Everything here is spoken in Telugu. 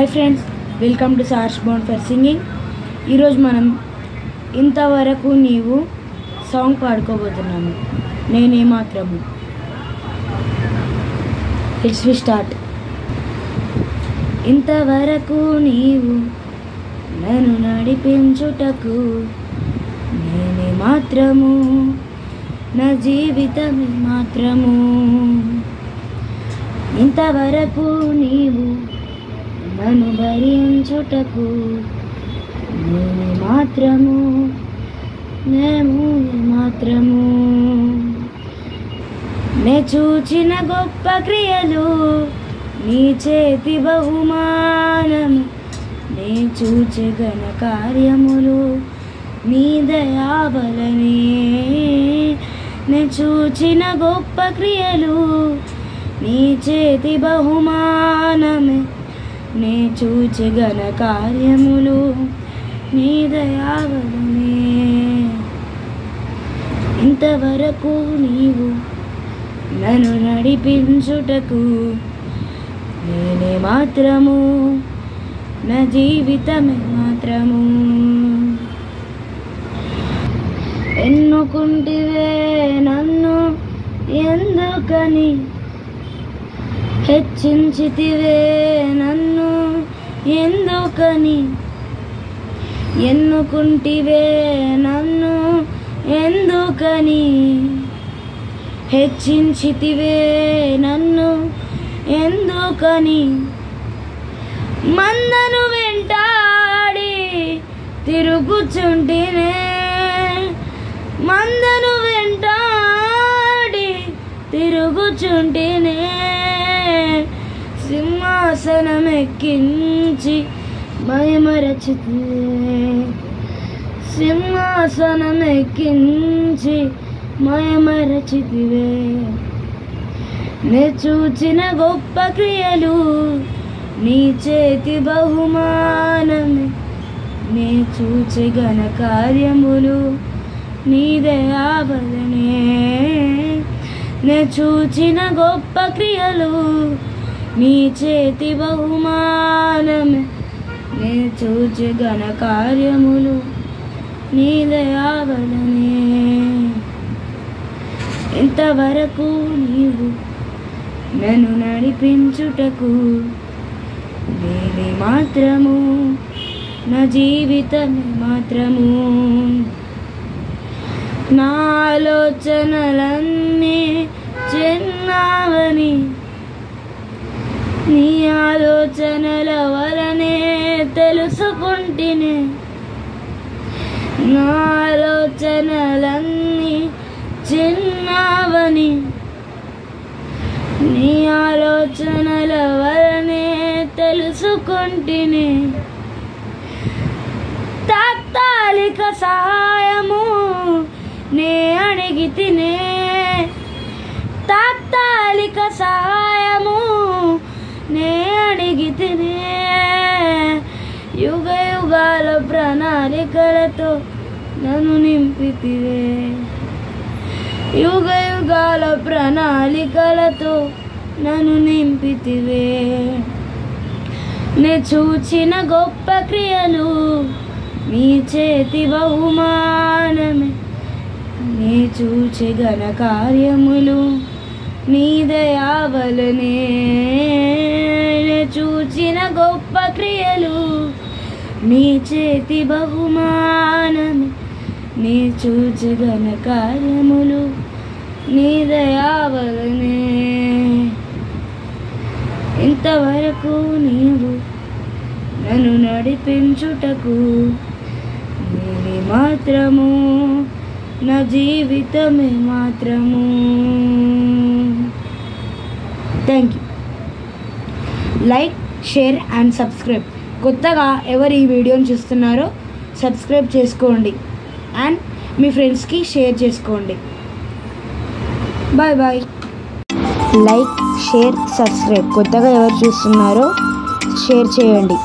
Hi friends, welcome to sars bound for singing. ఈరోజు మనం ఇంతవరకు నీవు సాంగ్ పాడుకోబోతున్నాము. నేనేమాత్రము. Let's we start. ఇంతవరకు నీవు నన్ను నడిపించుటకు నేనే మాత్రము, నా జీవితమే మాత్రము. ఇంతవరకు నీవు నన్ను భరించుటకు నేనే మాత్రము, నేను మాత్రము. నే చూచిన గొప్ప క్రియలు నీ చేతి బహుమానము, నే చూచే ఘన కార్యములు నీ దయాబలనే. నే చూచిన గొప్ప క్రియలు నీ చేతి బహుమానమే, నే చూచే ఘన కార్యములు నీ దయాబలనే. ఇంతవరకు నీవు నన్ను నడిపించుటకు నేనే మాత్రము, నా జీవితమే మాత్రము. ఎన్నుకుంటివే నన్ను ఎందుకని, హెచ్చించితివే నన్ను ఎందుకని. ఎన్నుకుంటివే నన్ను ఎందుకని, హెచ్చించితివే నన్ను ఎందుకని. మందను వెంటాడి తిరుగుచుంటినే, మందను వెంటాడి తిరుగుచుంటినే. సింహాసనం ఎక్కించి మైమరచితివే, సింహాసనం ఎక్కించి మైమరచితివే. నే చూచిన గొప్ప క్రియలు నీ చేతి బహుమానమే, నే చూచే ఘన కార్యములు నీ దయాబలనే. నే చూచిన గొప్ప క్రియలు నీ చేతి బహుమానమే, నే చూచే ఘన కార్యములు నీ దయాబలనే. ఇంతవరకు నీవు నన్ను నడిపించుటకు నేనే మాత్రము, నా జీవితమే మాత్రము. నా ఆలోచనలన్నీ చిన్నవని, నీ ఆలోచనల వలనే తెలుసుకుంటినే. నా ఆలోచనలన్నీ చిన్నవని, నీ ఆలోచనల వలనే తెలుసుకుంటినే. తాత్కాలిక సహాయము నే అడిగితినే, తాత్కాలిక సహాయము నే అడిగితినే. యుగ యుగాల ప్రణాళికలతో నన్ను నింపితివే, యుగ యుగాల ప్రణాళికలతో నన్ను నింపితివే. నే చూచిన గొప్ప క్రియలు నీ చేతి బహుమానమే, నే చూచే ఘన కార్యములు నీ దయాబలనే. నే చూచిన గొప్ప క్రియలు నీ చేతి బహుమానమే, నీ చూచే ఘన కార్యములు నీ దయాబలనే. ఇంతవరకు నీవు నన్ను నడిపించుటకు నేనే మాత్రము, నా జీవితమే మాత్రము. Thank you. Like, share and subscribe. కొత్తగా ఎవరు ఈ వీడియోని చూస్తున్నారో సబ్స్క్రైబ్ చేసుకోండి అండ్ మీ ఫ్రెండ్స్కి షేర్ చేసుకోండి. Bye bye. Like, share, subscribe. కొత్తగా ఎవరు చూస్తున్నారో షేర్ చేయండి.